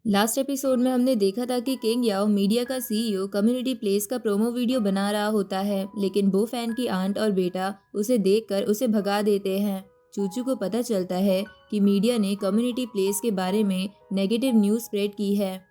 Last episode में हमने देखा था कि किंग याओ मीडिया का सीईओ कम्युनिटी प्लेस का प्रोमो वीडियो बना रहा होता है, लेकिन बो फैन की आंट और बेटा उसे देखकर उसे भगा देते हैं। चूचू को पता चलता है कि मीडिया ने कम्युनिटी प्लेस के बारे में नेगेटिव न्यूज़ स्प्रेड की है,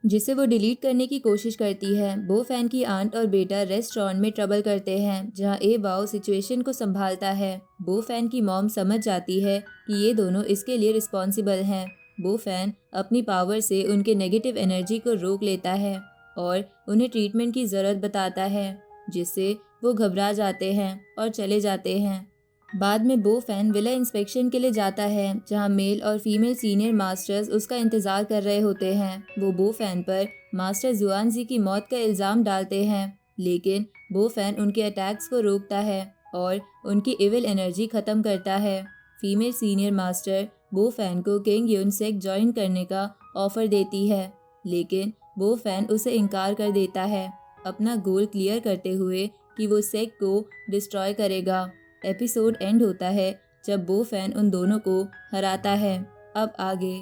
जिसे वो डिलीट करने की कोशिश करती है। बो फैन की आंट और बेटा रेस्टोरेंट में ट्रबल करते हैं, जहां ए बाओ सिचुएशन को संभालता है। बो फैन की मॉम समझ जाती है कि ये दोनों इसके लिए रिस्पॉन्सिबल हैं। बो फैन अपनी पावर से उनके नेगेटिव एनर्जी को रोक लेता है और उन्हें ट्रीटमेंट की ज़रूरत बताता है, जिससे वो घबरा जाते हैं और चले जाते हैं। बाद में बो फैन विला इंस्पेक्शन के लिए जाता है, जहां मेल और फीमेल सीनियर मास्टर्स उसका इंतज़ार कर रहे होते हैं। वो बो फैन पर मास्टर जुआनजी की मौत का इल्ज़ाम डालते हैं, लेकिन बो फैन उनके अटैक्स को रोकता है और उनकी इविल एनर्जी ख़त्म करता है। फीमेल सीनियर मास्टर बो फैन को किंग यूनसेक ज्वाइन करने का ऑफर देती है, लेकिन बो फैन उसे इनकार कर देता है, अपना गोल क्लियर करते हुए कि वो सेक को डिस्ट्रॉय करेगा। एपिसोड एंड होता है जब बो फैन उन दोनों को हराता है। अब आगे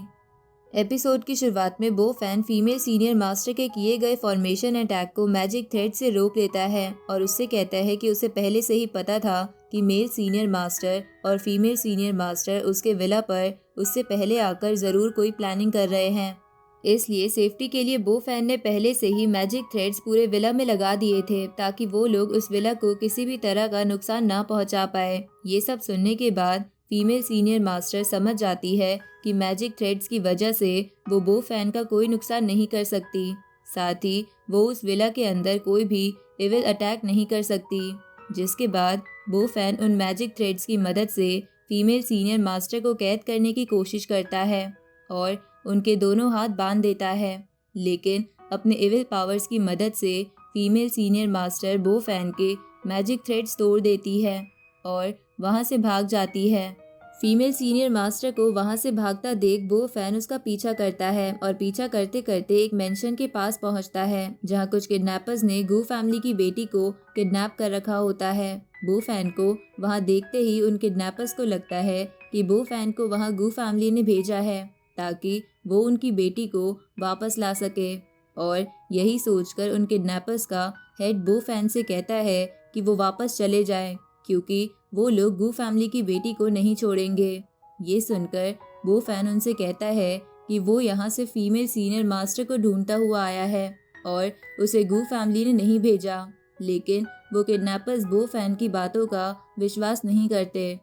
एपिसोड की शुरुआत में बो फैन फीमेल सीनियर मास्टर के किए गए फॉर्मेशन अटैक को मैजिक थ्रेड से रोक लेता है और उससे कहता है कि उसे पहले से ही पता था कि मेल सीनियर मास्टर और फीमेल सीनियर मास्टर उसके विला पर उससे पहले आकर ज़रूर कोई प्लानिंग कर रहे हैं। इसलिए सेफ्टी के लिए बो फैन ने पहले से ही मैजिक थ्रेड्स पूरे विला में लगा दिए थे, ताकि वो लोग उस विला को किसी भी तरह का नुकसान ना पहुंचा पाए। ये सब सुनने के बाद फीमेल सीनियर मास्टर समझ जाती है कि मैजिक थ्रेड्स की वजह से वो बो फैन का कोई नुकसान नहीं कर सकती। साथ ही वो उस विला के अंदर कोई भी इविल अटैक नहीं कर सकती। जिसके बाद बो फैन उन मैजिक थ्रेड्स की मदद से फीमेल सीनियर मास्टर को कैद करने की कोशिश करता है और उनके दोनों हाथ बांध देता है, लेकिन अपने इविल पावर्स की मदद से फीमेल सीनियर मास्टर बो फैन के मैजिक थ्रेड्स तोड़ देती है और वहां से भाग जाती है। फीमेल सीनियर मास्टर को वहां से भागता देख बो फैन उसका पीछा करता है और पीछा करते करते एक मेंशन के पास पहुंचता है, जहां कुछ किडनैपर्स ने गू फैमिली की बेटी को किडनैप कर रखा होता है। बो फैन को वहां देखते ही उन किडनैपर्स को लगता है कि बो फैन को वहां गू फैमिली ने भेजा है ताकि वो उनकी बेटी को वापस ला सके, और यही सोचकर उन किडनैपर्स का हेड बो फैन से कहता है कि वो वापस चले जाएं, क्योंकि वो लोग गू फैमिली की बेटी को नहीं छोड़ेंगे। ये सुनकर बो फैन उनसे कहता है कि वो यहाँ से फीमेल सीनियर मास्टर को ढूंढता हुआ आया है और उसे गू फैमिली ने नहीं भेजा, लेकिन वो किडनैपर्स बो फैन की बातों का विश्वास नहीं करते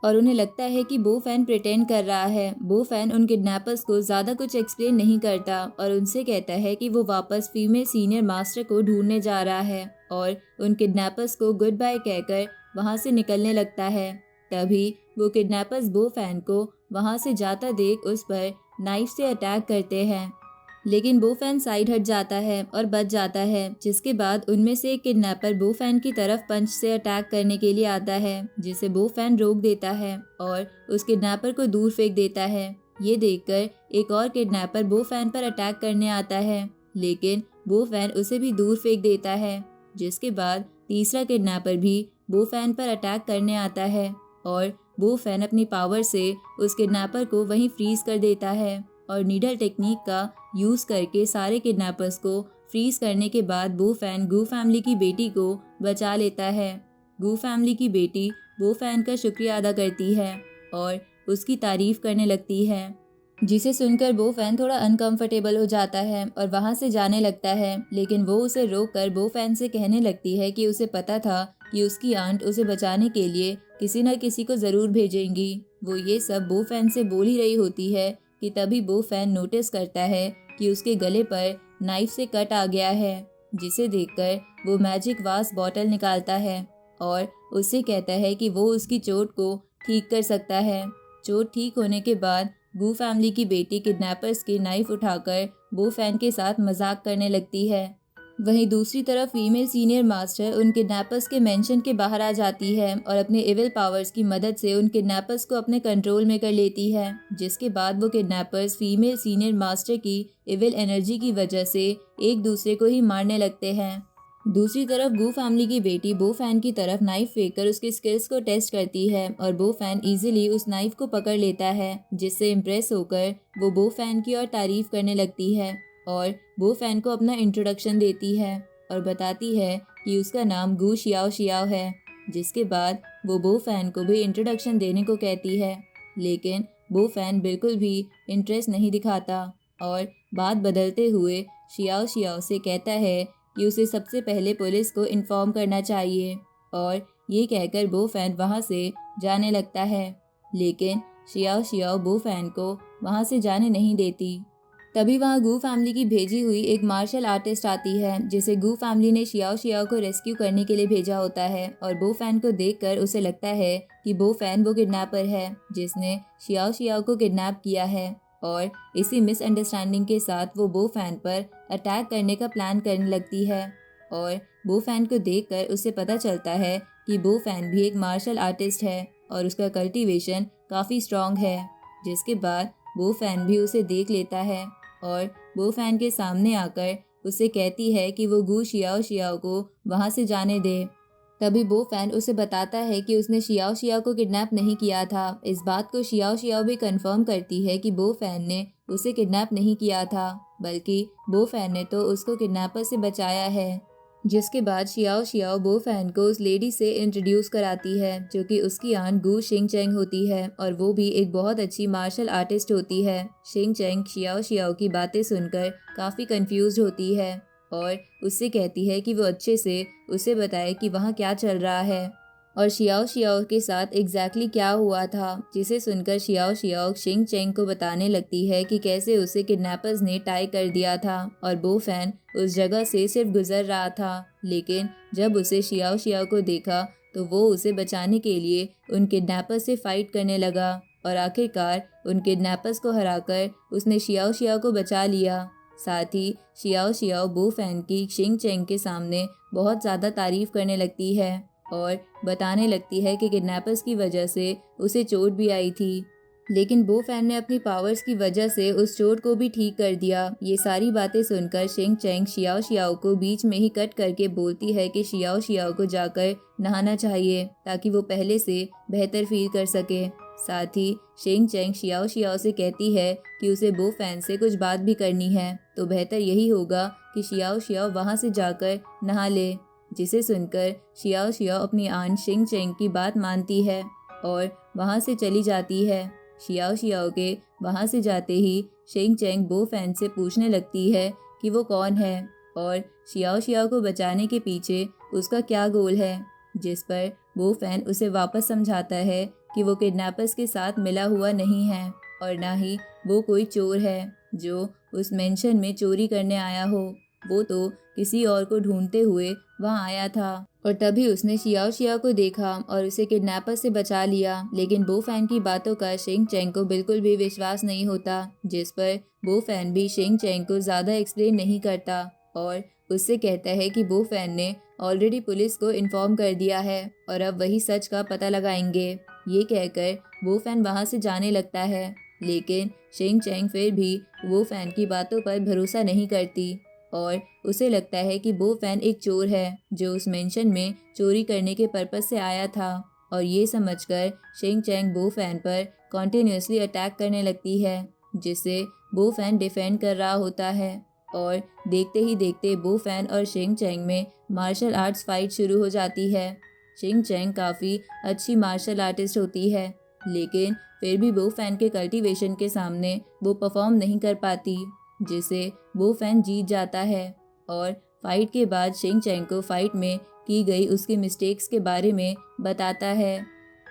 और उन्हें लगता है कि बो फैन प्रिटेंड कर रहा है। बो फैन उन किडनैपर्स को ज़्यादा कुछ एक्सप्लेन नहीं करता और उनसे कहता है कि वो वापस फीमेल सीनियर मास्टर को ढूंढने जा रहा है और उन किडनैपर्स को गुड बाय कहकर वहाँ से निकलने लगता है। तभी वो किडनैपर्स बो फैन को वहाँ से जाता देख उस पर नाइफ से अटैक करते हैं, लेकिन बो फैन साइड हट जाता है और बच जाता है। जिसके बाद उनमें से एक किडनैपर बो फैन की तरफ पंच से अटैक करने के लिए आता है, जिसे बो फैन रोक देता है और उस किडनैपर को दूर फेंक देता है। ये देखकर एक और किडनैपर बो फैन पर अटैक करने आता है, लेकिन बो फैन उसे भी दूर फेंक देता है। जिसके बाद तीसरा किडनैपर भी बो फैन पर अटैक करने आता है और बो फैन अपनी पावर से उस किडनैपर को वहीं फ्रीज कर देता है और नीडल टेक्निक का यूज़ करके सारे किडनैपर्स को फ्रीज करने के बाद बो फैन गू फैमिली की बेटी को बचा लेता है। गू फैमिली की बेटी बो फैन का शुक्रिया अदा करती है और उसकी तारीफ करने लगती है, जिसे सुनकर बो फैन थोड़ा अनकंफर्टेबल हो जाता है और वहां से जाने लगता है, लेकिन वो उसे रोककर बो फैन से कहने लगती है कि उसे पता था कि उसकी आंट उसे बचाने के लिए किसी न किसी को ज़रूर भेजेंगी। वो ये सब बो फैन से बोल ही रही होती है कि तभी बो फैन नोटिस करता है कि उसके गले पर नाइफ से कट आ गया है, जिसे देखकर वो मैजिक वास बॉटल निकालता है और उससे कहता है कि वो उसकी चोट को ठीक कर सकता है। चोट ठीक होने के बाद गू फैमिली की बेटी किडनैपर्स की नाइफ उठाकर बो फैन के साथ मजाक करने लगती है। वहीं दूसरी तरफ फीमेल सीनियर मास्टर उन किडनैपर्स के मेंशन के बाहर आ जाती है और अपने इविल पावर्स की मदद से उन किडनैपर्स को अपने कंट्रोल में कर लेती है। जिसके बाद वो किडनैपर्स फीमेल सीनियर मास्टर की इविल एनर्जी की वजह से एक दूसरे को ही मारने लगते हैं। दूसरी तरफ गू फैमिली की बेटी बो फैन की तरफ नाइफ फेंककर उसके स्किल्स को टेस्ट करती है और बो फैन इजीली उस नाइफ को पकड़ लेता है, जिससे इम्प्रेस होकर वो बो फैन की और तारीफ करने लगती है और बो फैन को अपना इंट्रोडक्शन देती है और बताती है कि उसका नाम गू शियाओ शियाओ है। जिसके बाद वो बो फैन को भी इंट्रोडक्शन देने को कहती है, लेकिन बो फैन बिल्कुल भी इंटरेस्ट नहीं दिखाता और बात बदलते हुए शियाओ शियाओ से कहता है कि उसे सबसे पहले पुलिस को इन्फॉर्म करना चाहिए और ये कहकर बो फैन वहाँ से जाने लगता है, लेकिन शियाओ शियाओ बो फैन को वहाँ से जाने नहीं देती। तभी वहाँ गू फैमिली की भेजी हुई एक मार्शल आर्टिस्ट आती है, जिसे गू फैमिली ने शियाओ शियाओ को रेस्क्यू करने के लिए भेजा होता है और बो फैन को देखकर उसे लगता है कि बो फैन वो किडनैपर है जिसने शियाओ शियाओ को किडनैप किया है और इसी मिसअंडरस्टैंडिंग के साथ वो बो फैन पर अटैक करने का प्लान करने लगती है और बो फैन को देखकर उसे पता चलता है कि बो फैन भी एक मार्शल आर्टिस्ट है और उसका कल्टीवेशन काफ़ी स्ट्रॉन्ग है। जिसके बाद बो फैन भी उसे देख लेता है और बो फैन के सामने आकर उसे कहती है कि वो गू शियाओ शियाओ को वहाँ से जाने दे। तभी बो फैन उसे बताता है कि उसने शियाओ शियाओ को किडनैप नहीं किया था। इस बात को शियाओ शियाओ भी कंफर्म करती है कि बो फैन ने उसे किडनैप नहीं किया था, बल्कि बो फैन ने तो उसको किडनैपर से बचाया है। जिसके बाद शियाओ शियाओ बो फैन को उस लेडी से इंट्रोड्यूस कराती है जो कि उसकी आंट गू शिंग चेंग होती है और वो भी एक बहुत अच्छी मार्शल आर्टिस्ट होती है। शिंग चेंग शियाओ शियाओ की बातें सुनकर काफ़ी कंफ्यूज होती है और उससे कहती है कि वो अच्छे से उसे बताए कि वहाँ क्या चल रहा है और शियाओ शियाओ के साथ एग्जैक्टली क्या हुआ था। जिसे सुनकर शियाओ शियाओ शिंग चेंग को बताने लगती है कि कैसे उसे किडनैपर्स ने टाई कर दिया था और बो फैन उस जगह से सिर्फ गुजर रहा था, लेकिन जब उसे शियाओ शियाओ को देखा तो वो उसे बचाने के लिए उन किडनैपर्स से फाइट करने लगा और आखिरकार उन किडनैपर्स को हराकर उसने शियाओ शियाओ को बचा लिया। साथ ही शियाओ शियाओ बो फैन की शिंग चेंग के सामने बहुत ज़्यादा तारीफ करने लगती है और बताने लगती है कि किडनैपर्स की वजह से उसे चोट भी आई थी, लेकिन बो फैन ने अपनी पावर्स की वजह से उस चोट को भी ठीक कर दिया। ये सारी बातें सुनकर शिंग चेंग शियाओ शियाओ को बीच में ही कट करके बोलती है कि शियाओ शियाओ को जाकर नहाना चाहिए ताकि वो पहले से बेहतर फील कर सके। साथ ही शिंग चेंग शियाओ शियाओ से कहती है कि उसे बो फैन से कुछ बात भी करनी है, तो बेहतर यही होगा कि शियाओ शियाओ वहाँ से जाकर नहा ले। जिसे सुनकर शियाओ शियाओ अपनी आंट शिंग चेंग की बात मानती है और वहाँ से चली जाती है। शियाओ शियाओ के वहाँ से जाते ही शिंग चेंग बो फैन से पूछने लगती है कि वो कौन है और शियाओ शियाओ को बचाने के पीछे उसका क्या गोल है, जिस पर बो फैन उसे वापस समझाता है कि वो किडनैपर्स के साथ मिला हुआ नहीं है और ना ही वो कोई चोर है जो उस मेंशन में चोरी करने आया हो। वो तो किसी और को ढूंढते हुए वहाँ आया था और तभी उसने शियाओ शियाओ को देखा और उसे किडनैपर से बचा लिया। लेकिन बो फैन की बातों का शिंग चेंग को बिल्कुल भी विश्वास नहीं होता, जिस पर बो फैन भी शिंग चेंग को ज़्यादा एक्सप्लेन नहीं करता और उससे कहता है कि बो फैन ने ऑलरेडी पुलिस को इन्फॉर्म कर दिया है और अब वही सच का पता लगाएंगे। ये कहकर बो फैन वहाँ से जाने लगता है, लेकिन शिंग चेंग फिर भी बो फैन की बातों पर भरोसा नहीं करती और उसे लगता है कि बो फैन एक चोर है जो उस मेंशन में चोरी करने के पर्पस से आया था और ये समझकर शिंग चेंग बो फैन पर कॉन्टिन्यूसली अटैक करने लगती है, जिससे बो फैन डिफेंड कर रहा होता है और देखते ही देखते बो फैन और शिंग चेंग में मार्शल आर्ट्स फाइट शुरू हो जाती है। शिंग चेंग काफ़ी अच्छी मार्शल आर्टिस्ट होती है, लेकिन फिर भी बो फैन के कल्टीवेशन के सामने वो परफॉर्म नहीं कर पाती, जिसे बो फैन जीत जाता है और फाइट के बाद शिंग चेंग को फाइट में की गई उसकी मिस्टेक्स के बारे में बताता है।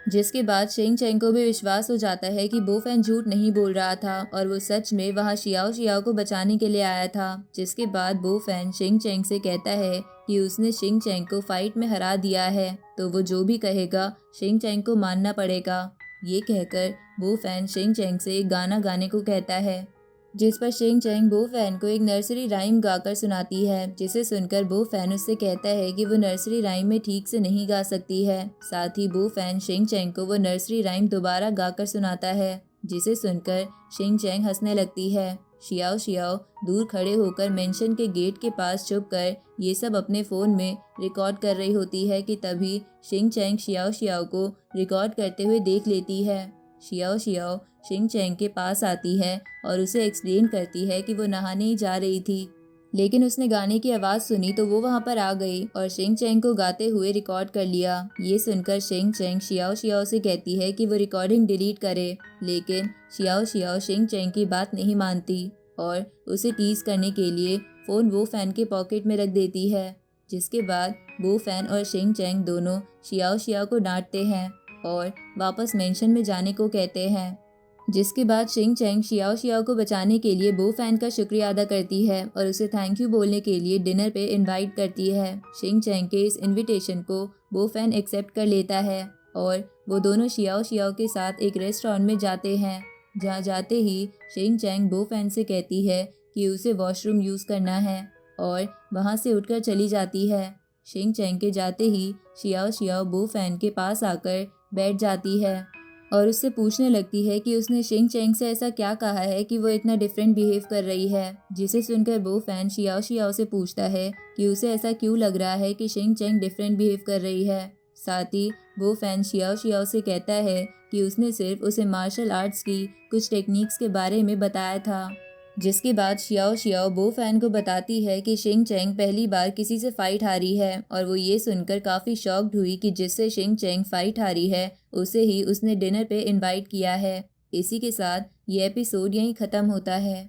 जिसके बाद शिंग चेंग को भी विश्वास हो जाता है कि बो फैन झूठ नहीं बोल रहा था और वो सच में वहाँ शियाओ शियाओ को बचाने के लिए आया था। जिसके बाद बो फैन शिंग चेंग से कहता है कि उसने शिंग चेंग को फाइट में हरा दिया है, तो वो जो भी कहेगा शिंग चेंग को मानना पड़ेगा। ये कहकर बो फैन शिंग चेंग से एक गाना गाने को कहता है, जिस पर शिंग चेंग बो फैन को एक नर्सरी राइम गाकर सुनाती है, जिसे सुनकर बो फैन उससे कहता है कि वो नर्सरी राइम में ठीक से नहीं गा सकती है। साथ ही बो फैन शिंग चेंग को वो नर्सरी राइम दोबारा गाकर सुनाता है, जिसे सुनकर शिंग चेंग हंसने लगती है। शियाओ शियाओ दूर खड़े होकर मेंशन के गेट के पास छुपकर ये सब अपने फ़ोन में रिकॉर्ड कर रही होती है कि तभी शिंग चैंग शियाओ शियाओ को रिकॉर्ड करते हुए देख लेती है। शियाओ शियाओ शिंग चैंग के पास आती है और उसे एक्सप्लेन करती है कि वो नहाने ही जा रही थी, लेकिन उसने गाने की आवाज़ सुनी तो वो वहाँ पर आ गई और शिंग चैंग को गाते हुए रिकॉर्ड कर लिया। ये सुनकर शिंग चैंग शियाओ शियाओ से कहती है कि वो रिकॉर्डिंग डिलीट करे, लेकिन शियाओ शियाओ शिंग चैंग की बात नहीं मानती और उसे टीज करने के लिए फ़ोन वो फैन के पॉकेट में रख देती है। जिसके बाद वो फैन और शिंग चैंग दोनों शियाओ शियाओ को डांटते हैं और वापस मेंशन में जाने को कहते हैं। जिसके बाद शिंग चैंग शियाओ शियाओ को बचाने के लिए बो फैन का शुक्रिया अदा करती है और उसे थैंक यू बोलने के लिए डिनर पे इनवाइट करती है। शिंग चैंग के इस इनविटेशन को बो फैन एक्सेप्ट कर लेता है और वो दोनों शियाओ शियाओ के साथ एक रेस्टोरेंट में जाते हैं, जहाँ जाते ही शिंग चैंग बो फैन से कहती है कि उसे वॉशरूम यूज़ करना है और वहाँ से उठकर चली जाती है। शिंग चैंग के जाते ही शियाओ शियाओ बो फैन के पास आकर बैठ जाती है और उससे पूछने लगती है कि उसने शिंग चैंग से ऐसा क्या कहा है कि वो इतना डिफरेंट बिहेव कर रही है। जिसे सुनकर बो फैन शियाओ शियाओ से पूछता है कि उसे ऐसा क्यों लग रहा है कि शिंग चैंग डिफरेंट बिहेव कर रही है। साथ ही बो फैन शियाओ शियाओ से कहता है कि उसने सिर्फ उसे मार्शल आर्ट्स की कुछ टेक्निक्स के बारे में बताया था। जिसके बाद शियाओ शियाओ बो फैन को बताती है कि शिंग चैंग पहली बार किसी से फाइट हारी है और वो ये सुनकर काफ़ी शॉक्ड हुई कि जिससे शिंग चैंग फाइट हारी है उसे ही उसने डिनर पे इनवाइट किया है। इसी के साथ ये एपिसोड यहीं ख़त्म होता है।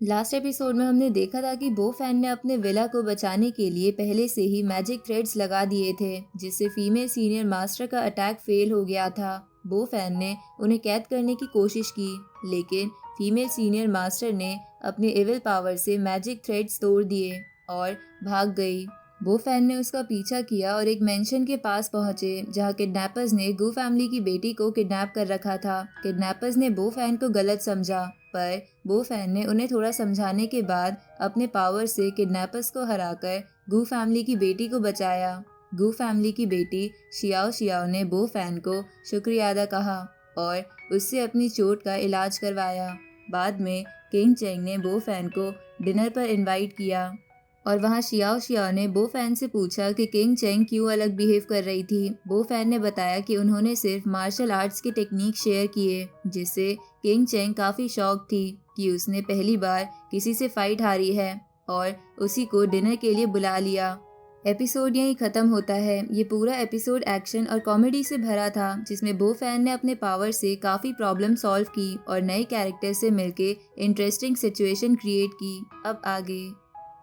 लास्ट एपिसोड में हमने देखा था कि बो फैन ने अपने विला को बचाने के लिए पहले से ही मैजिक थ्रेड्स लगा दिए थे, जिससे फीमेल सीनियर मास्टर का अटैक फेल हो गया था। बो फैन ने उन्हें कैद करने की कोशिश की, लेकिन फीमेल सीनियर मास्टर ने अपने एविल पावर से मैजिक थ्रेड्स तोड़ दिए और भाग गई। बो फैन ने उसका पीछा किया और एक मेंशन के पास पहुंचे, जहां किडनैपर्स ने गू फैमिली की बेटी को किडनैप कर रखा था। किडनैपर्स ने बो फैन को गलत समझा, पर बो फैन ने उन्हें थोड़ा समझाने के बाद अपने पावर से किडनैपर्स को हराकर गू फैमिली की बेटी को बचाया। गू फैमिली की बेटी शियाओ शियाओ ने बो फैन को शुक्रिया अदा कहा और उससे अपनी चोट का इलाज करवाया। बाद में किंग चैंग ने बो फैन को डिनर पर इनवाइट किया और वहाँ शियाओ शियाओ ने बो फैन से पूछा कि किंग चैंग क्यों अलग बिहेव कर रही थी। बो फैन ने बताया कि उन्होंने सिर्फ मार्शल आर्ट्स के टेक्निक शेयर किए, जिससे किंग चैंग काफ़ी शॉक थी कि उसने पहली बार किसी से फाइट हारी है और उसी को डिनर के लिए बुला लिया। एपिसोड यहीं ख़त्म होता है। ये पूरा एपिसोड एक्शन और कॉमेडी से भरा था, जिसमें बो फैन ने अपने पावर से काफ़ी प्रॉब्लम सॉल्व की और नए कैरेक्टर से मिलके इंटरेस्टिंग सिचुएशन क्रिएट की। अब आगे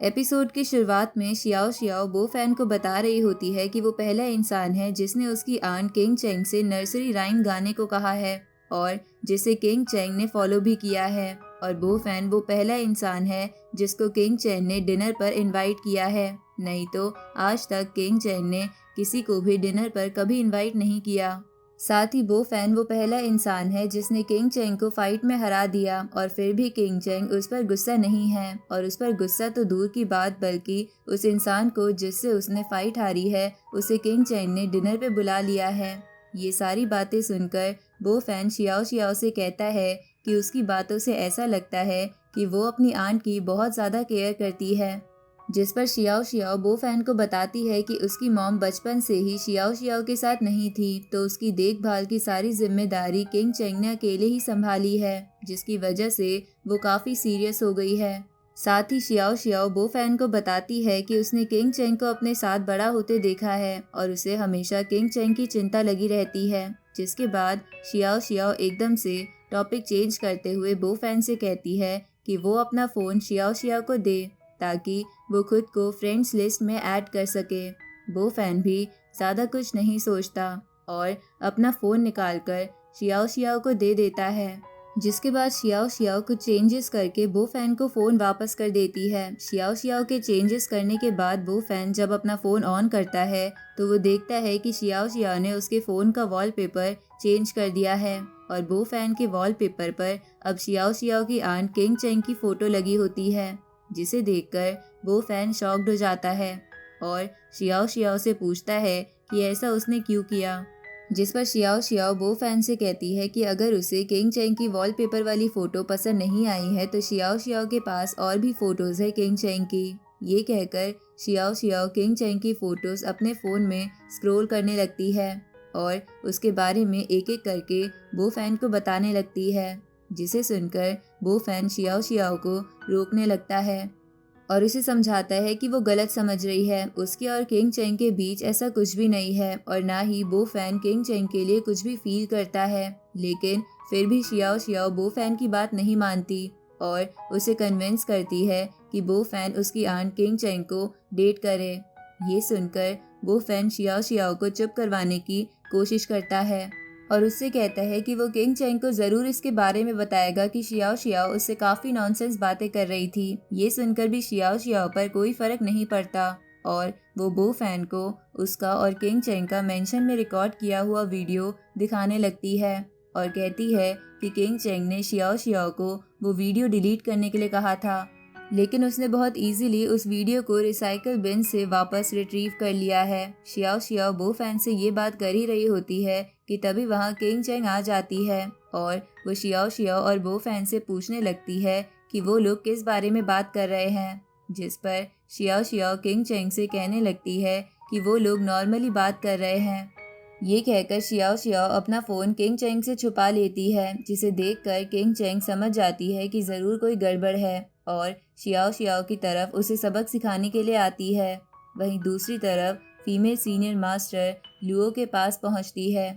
एपिसोड की शुरुआत में शियाओ शियाओ बो फैन को बता रही होती है कि वो पहला इंसान है जिसने उसकी आंट किंग चैंग से नर्सरी राइम गाने को कहा है और जिसे किंग चैंग ने फॉलो भी किया है, और बो फैन वो पहला इंसान है जिसको किंग चैंग ने डिनर पर इनवाइट किया है। नहीं तो आज तक किंग चैंग ने किसी को भी डिनर पर कभी इनवाइट नहीं किया। साथ ही बो फैन वो पहला इंसान है जिसने किंग चैंग को फाइट में हरा दिया और फिर भी किंग चैंग उस पर गुस्सा नहीं है, और उस पर गुस्सा तो दूर की बात बल्कि उस इंसान को जिससे उसने फाइट हारी है उसे किंग चैंग ने डिनर पे बुला लिया है। ये सारी बातें सुनकर बो फैन शियाओ शियाओ से कहता है कि उसकी बातों से ऐसा लगता है कि वो अपनी आंट की बहुत ज़्यादा केयर करती है। जिस पर शियाओ शियाओ बो फैन को बताती है कि उसकी मॉम बचपन से ही शियाओ शियाओ के साथ नहीं थी, तो उसकी देखभाल की सारी जिम्मेदारी किंग चैंग ने अकेले ही संभाली है, जिसकी वजह से वो काफ़ी सीरियस हो गई है। साथ ही शियाओ शियाओ बो फैन को बताती है कि उसने किंग चैंग को अपने साथ बड़ा होते देखा है और उसे हमेशा किंग चैंग की चिंता लगी रहती है। जिसके बाद शियाओ शियाओ एकदम से टॉपिक चेंज करते हुए बो फैन से कहती है कि वो अपना फ़ोन शियाओ शियाओ को दे ताकि वो खुद को फ्रेंड्स लिस्ट में ऐड कर सके। बो फैन भी ज़्यादा कुछ नहीं सोचता और अपना फ़ोन निकालकर शियाओ शियाओ को दे देता है। जिसके बाद शियाओ शियाओ कुछ चेंजेस करके बो फैन को फ़ोन वापस कर देती है। शियाओ शियाओ के चेंजेस करने के बाद बो फैन जब अपना फ़ोन ऑन करता है तो वो देखता है कि शियाओ शियाओ ने उसके फ़ोन का वॉलपेपर चेंज कर दिया है और बो फैन के वॉलपेपर पर अब शियाओ शियाओ की आंट किंग चैंग की फ़ोटो लगी होती है, जिसे देखकर बो फैन शॉक्ड हो जाता है और शियाओ शियाओ से पूछता है कि ऐसा उसने क्यों किया। जिस पर शियाओ शियाओ बो फैन से कहती है कि अगर उसे किंग चेंग की वॉलपेपर वाली फ़ोटो पसंद नहीं आई है तो शियाओ शियाओ के पास और भी फ़ोटोज़ है किंग चेंग की। ये कहकर शियाओ शियाओ किंग चेंग की फ़ोटोज़ अपने फ़ोन में स्क्रॉल करने लगती है और उसके बारे में एक एक करके बो फैन को बताने लगती है, जिसे सुनकर बो फैन शियाओ शियाओ को रोकने लगता है और उसे समझाता है कि वो गलत समझ रही है। उसके और किंग चेंग के बीच ऐसा कुछ भी नहीं है और ना ही बो फैन किंग चेंग के लिए कुछ भी फील करता है। लेकिन फिर भी शियाओ शियाओ बो फैन की बात नहीं मानती और उसे कन्विंस करती है कि बो फैन उसकी आंट किंग चेंग को डेट करे। ये सुनकर बो फैन शियाओ शियाओ को चुप करवाने की कोशिश करता है और उससे कहता है कि वो किंग चेंग को ज़रूर इसके बारे में बताएगा कि शियाओ शियाओ उससे काफ़ी नॉनसेंस बातें कर रही थी। ये सुनकर भी शियाओ शियाओ पर कोई फ़र्क नहीं पड़ता और वो बो फैन को उसका और किंग चेंग का मेंशन में रिकॉर्ड किया हुआ वीडियो दिखाने लगती है और कहती है कि किंग चेंग ने शियाओ शियाओ को वो वीडियो डिलीट करने के लिए कहा था, लेकिन उसने बहुत इजीली उस वीडियो को रिसाइकल बिन से वापस रिट्रीव कर लिया है। शियाओ शियाओ बो फैन से ये बात कर ही रही होती है कि तभी वहाँ किंग चेंग आ जाती है और वो शियाओ शियाओ और बो फैन से पूछने लगती है कि वो लोग किस बारे में बात कर रहे हैं, जिस पर शियाओ शियाओ किंग चेंग से कहने लगती है कि वो लोग नॉर्मली बात कर रहे हैं। ये कहकर शियाओ शियाओ अपना फ़ोन किंग चेंग से छुपा लेती है, जिसे देखकर किंग चेंग समझ जाती है कि ज़रूर कोई गड़बड़ है और शियाओ शियाओ की तरफ उसे सबक सिखाने के लिए आती है। वहीं दूसरी तरफ फीमेल सीनियर मास्टर लुओ के पास पहुंचती है।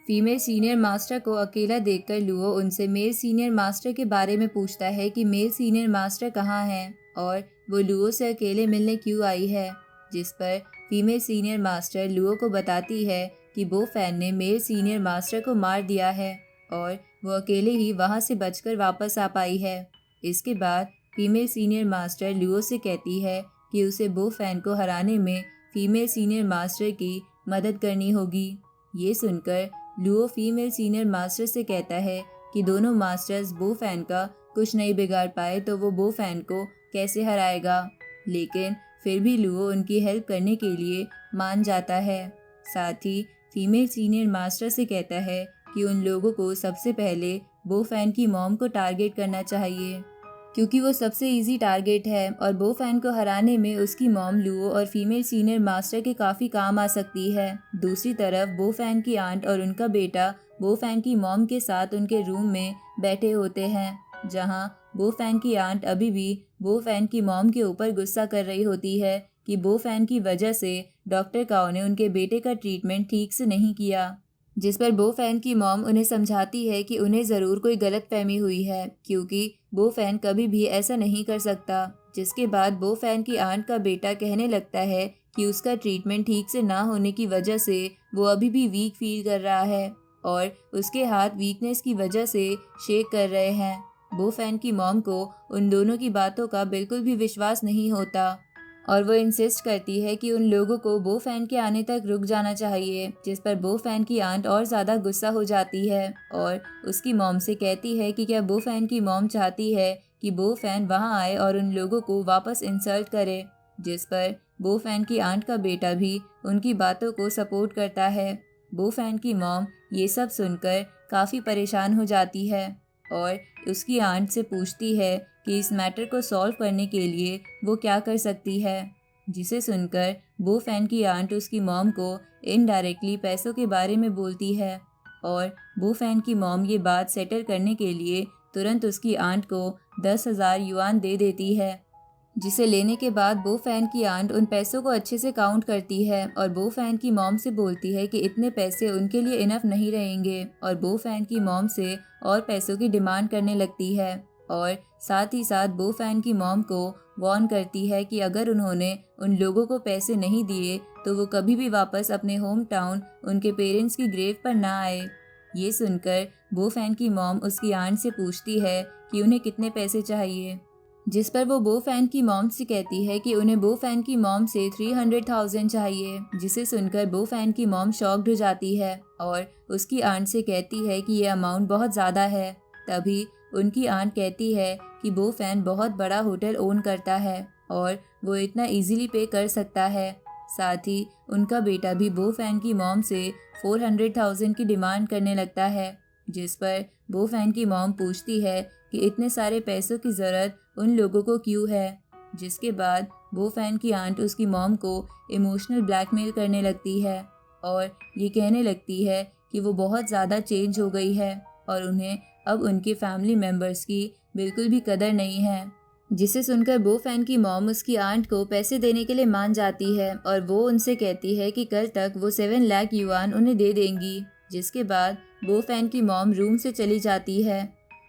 फीमेल सीनियर मास्टर को अकेला देखकर लुओ उनसे मेल सीनियर मास्टर के बारे में पूछता है कि मेल सीनियर मास्टर कहाँ हैं और वो लुओ से अकेले मिलने क्यों आई है, जिस पर फीमेल सीनियर मास्टर लुओ को बताती है कि बो फैन ने मेल सीनियर मास्टर को मार दिया है और वो अकेले ही वहाँ से बचकर वापस आ पाई है। इसके बाद फीमेल सीनियर मास्टर लुओ से कहती है कि उसे बो फैन को हराने में फीमेल सीनियर मास्टर की मदद करनी होगी। ये सुनकर लुओ फीमेल सीनियर मास्टर से कहता है कि दोनों मास्टर्स बो फैन का कुछ नहीं बिगाड़ पाए तो वो बो फैन को कैसे हराएगा, लेकिन फिर भी लुओ उनकी हेल्प करने के लिए मान जाता है। साथ ही फीमेल सीनियर मास्टर से कहता है कि उन लोगों को सबसे पहले बो फैन की मॉम को टारगेट करना चाहिए, क्योंकि वो सबसे इजी टारगेट है और बो फैन को हराने में उसकी मॉम लुओ और फीमेल सीनियर मास्टर के काफ़ी काम आ सकती है। दूसरी तरफ बो फैन की आंट और उनका बेटा बो फैन की मॉम के साथ उनके रूम में बैठे होते हैं, जहां बो फैन की आंट अभी भी बो फैन की मॉम के ऊपर गुस्सा कर रही होती है कि बो फैन की वजह से डॉक्टर काओ ने उनके बेटे का ट्रीटमेंट ठीक से नहीं किया, जिस पर बो फैन की मॉम उन्हें समझाती है कि उन्हें ज़रूर कोई गलतफहमी हुई है, क्योंकि बो फैन कभी भी ऐसा नहीं कर सकता। जिसके बाद बो फैन की आंट का बेटा कहने लगता है कि उसका ट्रीटमेंट ठीक से ना होने की वजह से वो अभी भी वीक फील कर रहा है और उसके हाथ वीकनेस की वजह से शेक कर रहे हैं। बो फैन की मॉम को उन दोनों की बातों का बिल्कुल भी विश्वास नहीं होता और वो इंसिस्ट करती है कि उन लोगों को बो फैन के आने तक रुक जाना चाहिए, जिस पर बो फैन की आंट और ज़्यादा गुस्सा हो जाती है और उसकी मॉम से कहती है कि क्या बो फैन की मॉम चाहती है कि बो फैन वहाँ आए और उन लोगों को वापस इंसल्ट करे, जिस पर बो फैन की आंट का बेटा भी उनकी बातों को सपोर्ट करता है। बो फैन की मॉम ये सब सुनकर काफ़ी परेशान हो जाती है और उसकी आंट से पूछती है कि इस मैटर को सॉल्व करने के लिए वो क्या कर सकती है, जिसे सुनकर बो फैन की आंट उसकी मॉम को इनडायरेक्टली पैसों के बारे में बोलती है और बो फैन की मॉम ये बात सेटल करने के लिए तुरंत उसकी आंट को 10,000 युआन दे देती है, जिसे लेने के बाद बो फैन की आंट उन पैसों को अच्छे से काउंट करती है और बो फैन की मॉम से बोलती है कि इतने पैसे उनके लिए इनफ नहीं रहेंगे और बो फैन की मॉम से और पैसों की डिमांड करने लगती है और साथ ही साथ बो फैन की मॉम को वार्न करती है कि अगर उन्होंने उन लोगों को पैसे नहीं दिए तो वो कभी भी वापस अपने होम टाउन उनके पेरेंट्स की ग्रेव पर ना आए। ये सुनकर बो फैन की मॉम उसकी आंट से पूछती है कि उन्हें कितने पैसे चाहिए, जिस पर वो बो फैन की मॉम से कहती है कि उन्हें बो फैन की मॉम से 300,000 चाहिए, जिसे सुनकर बो फैन की मॉम शॉक्ड हो जाती है और उसकी आंट से कहती है कि ये अमाउंट बहुत ज़्यादा है। तभी उनकी आंट कहती है कि बो फैन बहुत बड़ा होटल ओन करता है और वो इतना इजीली पे कर सकता है। साथ ही उनका बेटा भी बो फैन की मॉम से 400,000 की डिमांड करने लगता है, जिस पर बो फैन की मॉम पूछती है कि इतने सारे पैसों की ज़रूरत उन लोगों को क्यों है। जिसके बाद बो फैन की आंट उसकी मॉम को इमोशनल ब्लैकमेल करने लगती है और ये कहने लगती है कि वो बहुत ज़्यादा चेंज हो गई है और उन्हें अब उनके फैमिली मेम्बर्स की बिल्कुल भी कदर नहीं है। जिसे सुनकर बो फैन की मॉम उसकी आंट को पैसे देने के लिए मान जाती है और वो उनसे कहती है कि कल तक वो 7 लाख युआन उन्हें दे देंगी। जिसके बाद बो फैन की मॉम रूम से चली जाती है।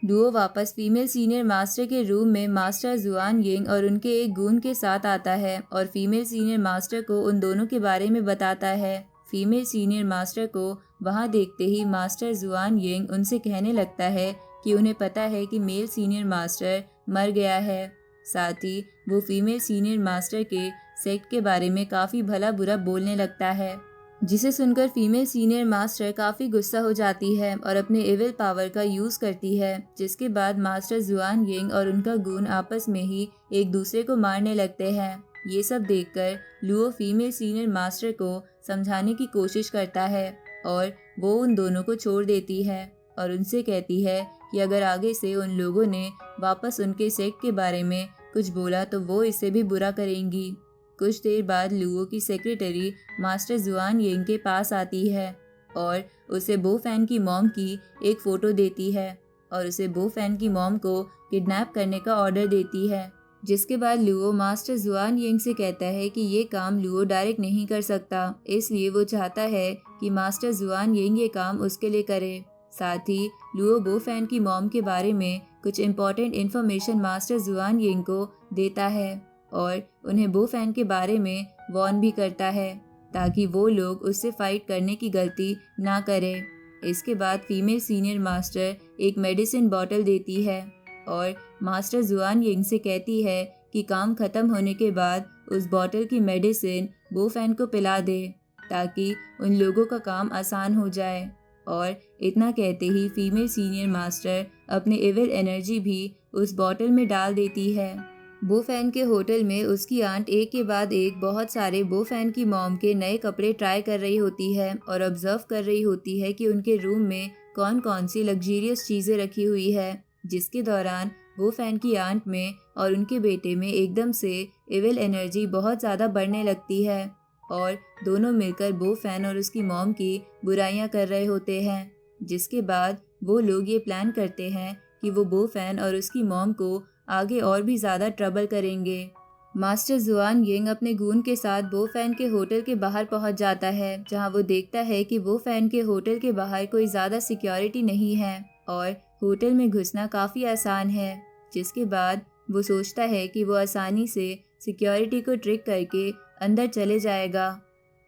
लुओ वापस फीमेल सीनियर मास्टर के रूम में मास्टर जुआन यिंग और उनके एक गून के साथ आता है और फीमेल सीनियर मास्टर को उन दोनों के बारे में बताता है। फीमेल सीनियर मास्टर को वहां देखते ही मास्टर जुआन यिंग उनसे कहने लगता है कि उन्हें पता है कि मेल सीनियर मास्टर मर गया है। साथ ही वो फीमेल सीनियर मास्टर के सेक्ट के बारे में काफ़ी भला बुरा बोलने लगता है, जिसे सुनकर फीमेल सीनियर मास्टर काफ़ी गुस्सा हो जाती है और अपने एविल पावर का यूज़ करती है। जिसके बाद मास्टर जुआन यिंग और उनका गून आपस में ही एक दूसरे को मारने लगते हैं। ये सब देखकर लुओ फीमेल सीनियर मास्टर को समझाने की कोशिश करता है और वो उन दोनों को छोड़ देती है और उनसे कहती है कि अगर आगे से उन लोगों ने वापस उनके सेक्ट के बारे में कुछ बोला तो वो इससे भी बुरा करेंगी। कुछ देर बाद लुओ की सेक्रेटरी मास्टर जुआन यिंग के पास आती है और उसे बो फैन की मॉम की एक फ़ोटो देती है और उसे बो फैन की मॉम को किडनैप करने का ऑर्डर देती है। जिसके बाद लुओ मास्टर जुआन यिंग से कहता है कि ये काम लुओ डायरेक्ट नहीं कर सकता, इसलिए वो चाहता है कि मास्टर जुआन यिंग ये काम उसके लिए करे। साथ ही लुओ बो फैन की मॉम के बारे में कुछ इम्पोर्टेंट इन्फॉर्मेशन मास्टर जुआन यिंग को देता है और उन्हें बो फैन के बारे में वार्न भी करता है ताकि वो लोग उससे फाइट करने की गलती ना करें। इसके बाद फीमेल सीनियर मास्टर एक मेडिसिन बॉटल देती है और मास्टर जुआन यिंग से कहती है कि काम खत्म होने के बाद उस बॉटल की मेडिसिन बो फैन को पिला दे ताकि उन लोगों का काम आसान हो जाए। और इतना कहते ही फीमेल सीनियर मास्टर अपने एविल एनर्जी भी उस बॉटल में डाल देती है। बो फैन के होटल में उसकी आंट एक के बाद एक बहुत सारे बो फैन की मॉम के नए कपड़े ट्राई कर रही होती है और ऑब्जर्व कर रही होती है कि उनके रूम में कौन कौन सी लग्जरियस चीज़ें रखी हुई है। जिसके दौरान बो फैन की आंट में और उनके बेटे में एकदम से एविल एनर्जी बहुत ज़्यादा बढ़ने लगती है और दोनों मिलकर बो फैन और उसकी मॉम की बुराइयां कर रहे होते हैं। जिसके बाद वो लोग ये प्लान करते हैं कि वो बो फैन और उसकी मॉम को आगे और भी ज़्यादा ट्रबल करेंगे। मास्टर जुआन यिंग अपने गून के साथ बो फैन के होटल के बाहर पहुंच जाता है, जहां वो देखता है कि बो फैन के होटल के बाहर कोई ज़्यादा सिक्योरिटी नहीं है और होटल में घुसना काफ़ी आसान है। जिसके बाद वो सोचता है कि वो आसानी से सिक्योरिटी को ट्रिक करके अंदर चले जाएगा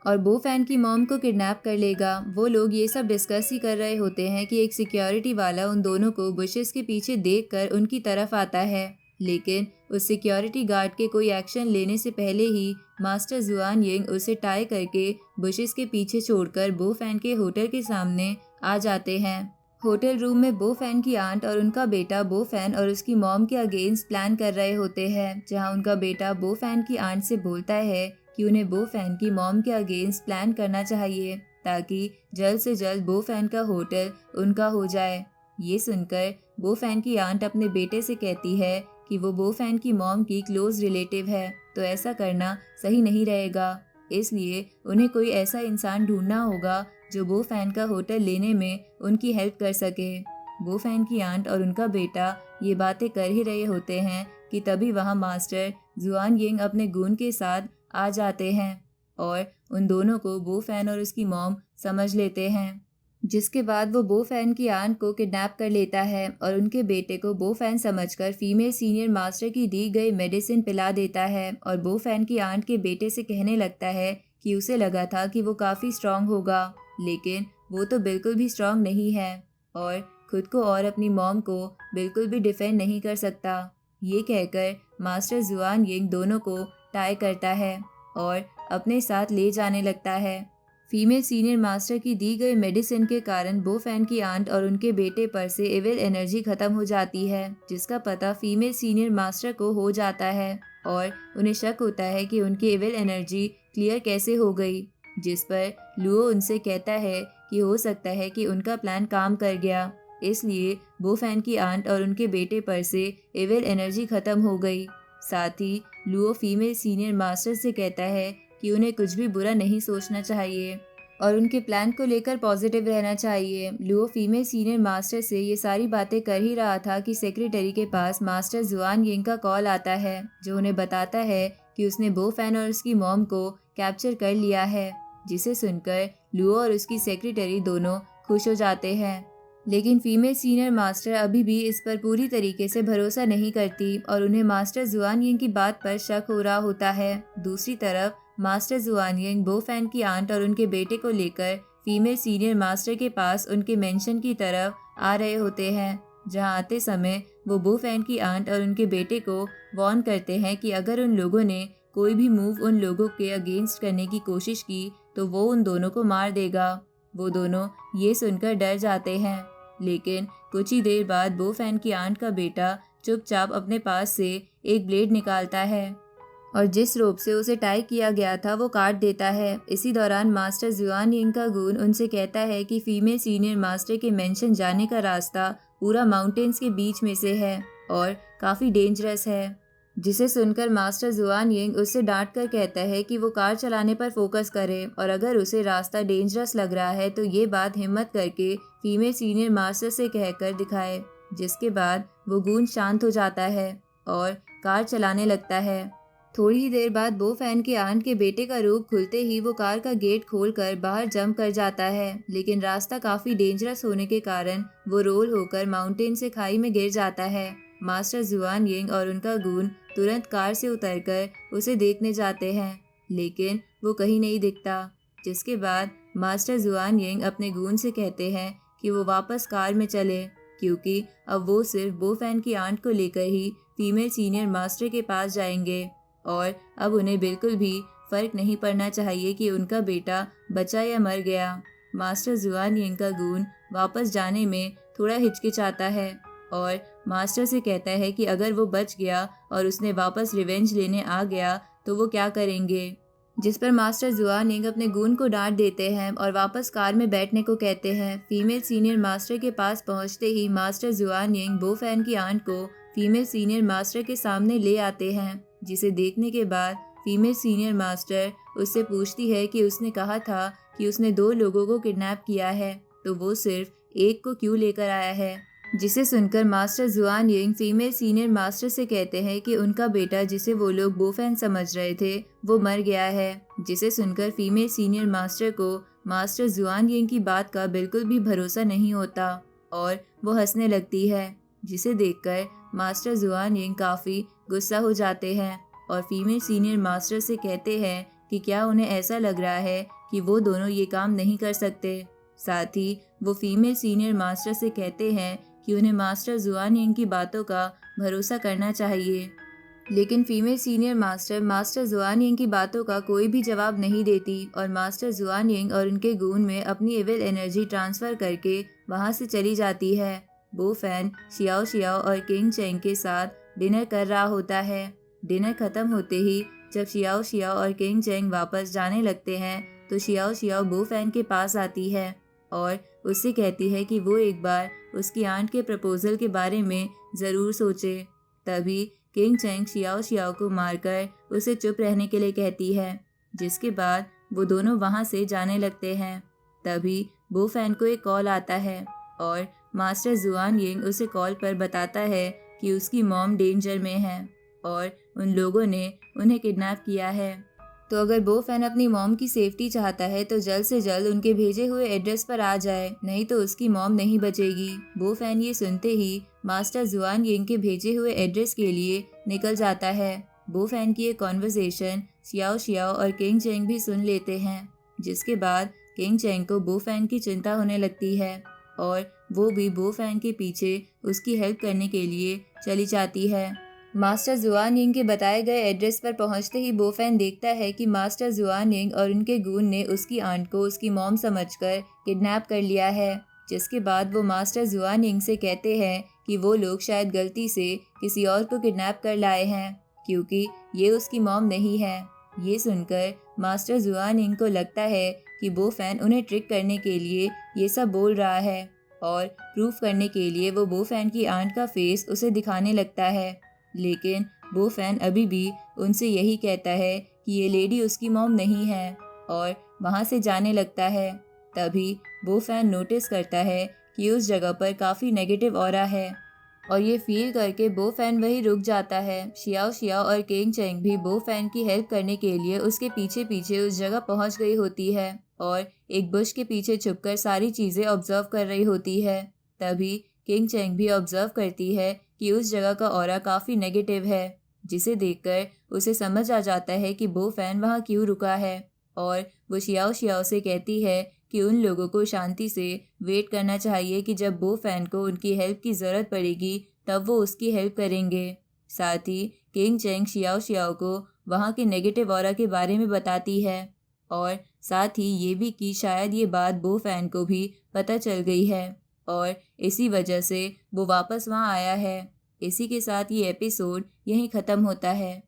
और बो फैन की मॉम को किडनैप कर लेगा। वो लोग ये सब डिस्कस ही कर रहे होते हैं कि एक सिक्योरिटी वाला उन दोनों को बुशेस के पीछे देखकर उनकी तरफ आता है, लेकिन उस सिक्योरिटी गार्ड के कोई एक्शन लेने से पहले ही मास्टर जुआन यिंग उसे टाई करके बुशेस के पीछे छोड़कर बो फैन के होटल के सामने आ जाते हैं। होटल रूम में बो फैन की आंट और उनका बेटा बो फैन और उसकी मॉम के अगेंस्ट प्लान कर रहे होते हैं, जहां उनका बेटा बो फैन की आंट से बोलता है कि उन्हें बो फैन की मॉम के अगेंस्ट प्लान करना चाहिए ताकि जल्द से जल्द बो फैन का होटल उनका हो जाए। ये सुनकर बो फैन की आंट अपने बेटे से कहती है कि वो बो फैन की मॉम की क्लोज रिलेटिव है, तो ऐसा करना सही नहीं रहेगा, इसलिए उन्हें कोई ऐसा इंसान ढूंढना होगा जो बो फैन का होटल लेने में उनकी हेल्प कर सके। बो फैन की आंट और उनका बेटा ये बातें कर ही रहे होते हैं कि तभी वहाँ मास्टर जुआन यिंग अपने गून के साथ आ जाते हैं और उन दोनों को बो फैन और उसकी मॉम समझ लेते हैं। जिसके बाद वो बो फैन की आंट को किडनैप कर लेता है और उनके बेटे को बो फैन समझकर फीमेल सीनियर मास्टर की दी गई मेडिसिन पिला देता है और बो फैन की आंट के बेटे से कहने लगता है कि उसे लगा था कि वो काफ़ी स्ट्रांग होगा, लेकिन वो तो बिल्कुल भी स्ट्रांग नहीं है और खुद को और अपनी मॉम को बिल्कुल भी डिफेंड नहीं कर सकता। ये कहकर मास्टर जुआन यिंग दोनों को टाई करता है और अपने साथ ले जाने लगता है। फीमेल सीनियर मास्टर की दी गई मेडिसिन के कारण बो फैन की आंट और उनके बेटे पर से एविल एनर्जी खत्म हो जाती है, जिसका पता फीमेल सीनियर मास्टर को हो जाता है और उन्हें शक होता है कि उनकी एविल एनर्जी क्लियर कैसे हो गई, जिस पर लुओ उनसे कहता है कि हो सकता है कि उनका प्लान काम कर गया, इसलिए बोफैन की आंट और उनके बेटे पर से एविल एनर्जी खत्म हो गई। साथ ही लुओ फीमेल सीनियर मास्टर से कहता है कि उन्हें कुछ भी बुरा नहीं सोचना चाहिए और उनके प्लान को लेकर पॉजिटिव रहना चाहिए। लुओ फीमेल सीनियर मास्टर से ये सारी बातें कर ही रहा था कि सेक्रेटरी के पास मास्टर जुआन यिंग का कॉल आता है, जो उन्हें बताता है कि उसने बोफैन और उसकी मॉम को कैप्चर कर लिया है, जिसे सुनकर लुओ और उसकी सेक्रेटरी दोनों खुश हो जाते हैं। लेकिन फीमेल सीनियर मास्टर अभी भी इस पर पूरी तरीके से भरोसा नहीं करती और उन्हें मास्टर जुआन यिंग की बात पर शक हो रहा होता है। दूसरी तरफ मास्टर जुआन यिंग बोफैन की आंट और उनके बेटे को लेकर फीमेल सीनियर मास्टर के पास उनके मेंशन की तरफ आ रहे होते हैं, जहां आते समय वो बोफैन की आंट और उनके बेटे को वार्न करते हैं कि अगर उन लोगों ने कोई भी मूव उन लोगों के अगेंस्ट करने की कोशिश की तो वो उन दोनों को मार देगा। वो दोनों ये सुनकर डर जाते हैं, लेकिन कुछ ही देर बाद बोफैन की आंट का बेटा चुपचाप अपने पास से एक ब्लेड निकालता है और जिस रोप से उसे टाई किया गया था वो काट देता है। इसी दौरान मास्टर जुआन यिंग का गून उनसे कहता है कि फीमेल सीनियर मास्टर के मेंशन जाने का रास्ता पूरा माउंटेन्स के बीच में से है और काफ़ी डेंजरस है, जिसे सुनकर मास्टर जुआन यिंग उससे डांट कर कहता है कि वो कार चलाने पर फोकस करे और अगर उसे रास्ता डेंजरस लग रहा है तो ये बात हिम्मत करके फीमेल सीनियर मास्टर से कहकर दिखाए, जिसके बाद वो गूंज शांत हो जाता है और कार चलाने लगता है। थोड़ी ही देर बाद बोफैन के आंट के बेटे का रूप खुलते ही वो कार का गेट खोलकर बाहर जंप कर जाता है, लेकिन रास्ता काफ़ी डेंजरस होने के कारण वो रोल होकर माउंटेन से खाई में गिर जाता है। मास्टर जुआन यिंग और उनका गून तुरंत कार से उतरकर उसे देखने जाते हैं, लेकिन वो कहीं नहीं दिखता, जिसके बाद मास्टर जुआन यिंग अपने गून से कहते हैं कि वो वापस कार में चले, क्योंकि अब वो सिर्फ बोफैन की आंट को लेकर ही फीमेल सीनियर मास्टर के पास जाएंगे और अब उन्हें बिल्कुल भी फर्क नहीं पड़ना चाहिए कि उनका बेटा बचा या मर गया। मास्टर जुआन यिंग का गून वापस जाने में थोड़ा हिचकिचाता है और मास्टर से कहता है कि अगर वो बच गया और उसने वापस रिवेंज लेने आ गया तो वो क्या करेंगे, जिस पर मास्टर जुआन यिंग अपने गून को डांट देते हैं और वापस कार में बैठने को कहते हैं। फीमेल सीनियर मास्टर के पास पहुंचते ही मास्टर जुआन यिंग बोफैन की आंट को फीमेल सीनियर मास्टर के सामने ले आते हैं, जिसे देखने के बाद फीमेल सीनियर मास्टर उससे पूछती है कि उसने कहा था कि उसने 2 लोगों को किडनैप किया है, तो वो सिर्फ एक को क्यों लेकर आया है, जिसे सुनकर मास्टर जुआन यिंग फीमेल सीनियर मास्टर से कहते हैं कि उनका बेटा, जिसे वो लोग बोफैन समझ रहे थे, वो मर गया है। जिसे सुनकर फीमेल सीनियर मास्टर को मास्टर जुआन यिंग की बात का बिल्कुल भी भरोसा नहीं होता और वो हंसने लगती है, जिसे देखकर मास्टर जुआन यिंग काफ़ी गुस्सा हो जाते हैं और फीमेल सीनियर मास्टर से कहते हैं कि क्या उन्हें ऐसा लग रहा है कि वो दोनों ये काम नहीं कर सकते। साथ ही वो फीमेल सीनियर मास्टर से कहते हैं कि उन्हें मास्टर जुआन यिंग की बातों का भरोसा करना चाहिए, लेकिन फीमेल सीनियर मास्टर जुआन यिंग की बातों का कोई भी जवाब नहीं देती और मास्टर जुआन यिंग और उनके गून में अपनी एविल एनर्जी ट्रांसफ़र करके वहाँ से चली जाती है। बोफैन शियाओ शियाओ और किंग चेंग के साथ डिनर कर रहा होता है। डिनर खत्म होते ही जब शियाओ शियाओ और किंग चेंग वापस जाने लगते हैं तो शियाओ शियाओ बोफैन के पास आती है और उससे कहती है कि वो एक बार उसकी आंट के प्रपोजल के बारे में ज़रूर सोचे। तभी किंग चेंग शियाओ शियाओ को मारकर उसे चुप रहने के लिए कहती है, जिसके बाद वो दोनों वहाँ से जाने लगते हैं। तभी बोफैन को एक कॉल आता है और मास्टर जुआन यिंग उसे कॉल पर बताता है कि उसकी मॉम डेंजर में है और उन लोगों ने उन्हें किडनैप किया है। तो अगर बोफैन अपनी मॉम की सेफ्टी चाहता है तो जल्द से जल्द उनके भेजे हुए एड्रेस पर आ जाए, नहीं तो उसकी मॉम नहीं बचेगी। बोफैन ये सुनते ही मास्टर जुआन यिंग के भेजे हुए एड्रेस के लिए निकल जाता है। बोफैन की ये कॉन्वर्सेशन शियाओ शियाओ और किंग चेंग भी सुन लेते हैं, जिसके बाद किंग चेंग को बोफैन की चिंता होने लगती है और वो भी बोफैन के पीछे उसकी हेल्प करने के लिए चली जाती है। मास्टर जुआन यिंग के बताए गए एड्रेस पर पहुंचते ही बोफैन देखता है कि मास्टर जुआन यिंग और उनके गून ने उसकी आंट को उसकी मॉम समझकर किडनैप कर लिया है, जिसके बाद वो मास्टर जुआन यिंग से कहते हैं कि वो लोग शायद गलती से किसी और को किडनैप कर लाए हैं, क्योंकि ये उसकी मॉम नहीं है। ये सुनकर मास्टर जुआनिंग को लगता है कि बो फैन उन्हें ट्रिक करने के लिए ये सब बोल रहा है और प्रूफ करने के लिए वो बो फैन की आंट का फेस उसे दिखाने लगता है। लेकिन बो फैन अभी भी उनसे यही कहता है कि ये लेडी उसकी मॉम नहीं है और वहाँ से जाने लगता है। तभी बो फैन नोटिस करता है कि उस जगह पर काफ़ी नेगेटिव ऑरा है और ये फील करके बो फैन वही रुक जाता है। शियाओ शियाओ और केंग चेंग भी बो फैन की हेल्प करने के लिए उसके पीछे पीछे उस जगह पहुंच गई होती है और एक बुश के पीछे छुपकर सारी चीज़ें ऑब्जर्व कर रही होती है। तभी किंग चेंग भी ऑब्जर्व करती है कि उस जगह का ऑरा काफ़ी नेगेटिव है, जिसे देखकर उसे समझ आ जाता है कि बो फैन वहाँ क्यों रुका है और वो शियाओ शियाओ से कहती है कि उन लोगों को शांति से वेट करना चाहिए कि जब बो फैन को उनकी हेल्प की ज़रूरत पड़ेगी तब वो उसकी हेल्प करेंगे। साथ ही किंग चेंग शियाओ शियाओ को वहाँ के नेगेटिव ऑरा के बारे में बताती है और साथ ही ये भी कि शायद ये बात बो फैन को भी पता चल गई है और इसी वजह से वो वापस वहाँ आया है। इसी के साथ ये एपिसोड यहीं ख़त्म होता है।